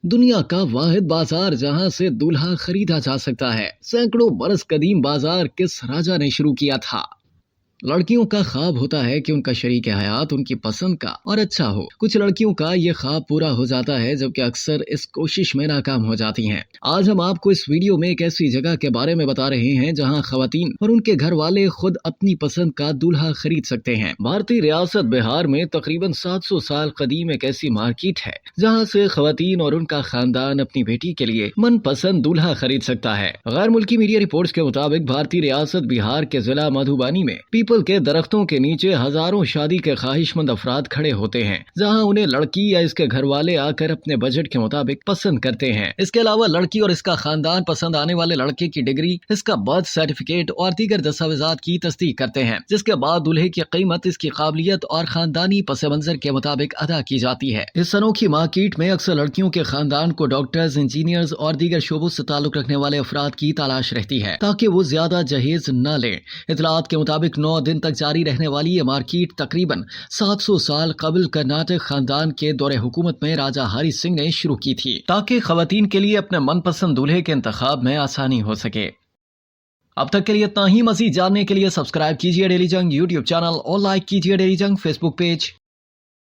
दुनिया का वाहिद बाजार जहां से दूल्हा खरीदा जा सकता है। सैकड़ों बरस कदीम बाजार किस राजा ने शुरू किया था? लड़कियों का ख्वाब होता है कि उनका शरीक हयात उनकी पसंद का और अच्छा हो। कुछ लड़कियों का ये ख्वाब पूरा हो जाता है, जबकि अक्सर इस कोशिश में नाकाम हो जाती हैं। आज हम आपको इस वीडियो में एक ऐसी जगह के बारे में बता रहे हैं जहां खवातीन और उनके घर वाले खुद अपनी पसंद का दूल्हा खरीद सकते हैं। भारतीय रियासत बिहार में तकरीबन 700 साल कदीम एक ऐसी मार्केट है जहाँ से खवातीन और उनका खानदान अपनी बेटी के लिए मनपसंद दूल्हा खरीद सकता है। गैर मुल्की मीडिया रिपोर्ट्स के मुताबिक भारतीय रियासत बिहार के जिला मधुबनी में पीपल के दरख्तों के नीचे हजारों शादी के ख्वाहिशमंद अफराद खड़े होते हैं, जहां उन्हें लड़की या इसके घर वाले आकर अपने बजट के मुताबिक पसंद करते हैं। इसके अलावा लड़की और इसका खानदान पसंद आने वाले लड़के की डिग्री, इसका बर्थ सर्टिफिकेट और दीगर दस्तावेजात की तस्दीक करते हैं, जिसके बाद दूल्हे की कीमत इसकी काबिलियत और खानदानी पस मंजर के मुताबिक अदा की जाती है। इस अनोखी मार्केट में अक्सर लड़कियों के खानदान को डॉक्टर्स, इंजीनियर्स और दीगर शोबों से ताल्लुक रखने वाले अफराद की तलाश रहती है, ताकि वो ज्यादा जहेज न लें। इतलात के मुताबिक 9 दिन तक जारी रहने वाली ये मार्केट तकरीबन 700 साल कबल कर्नाटक खानदान के दौरे हुकूमत में राजा हरि सिंह ने शुरू की थी, ताकि खवातीन के लिए अपने मनपसंद दूल्हे के इंतखाब में आसानी हो सके। अब तक के लिए इतना ही। मजीद जानने के लिए सब्सक्राइब कीजिए डेली जंग यूट्यूब चैनल और लाइक कीजिए डेली जंग फेसबुक पेज।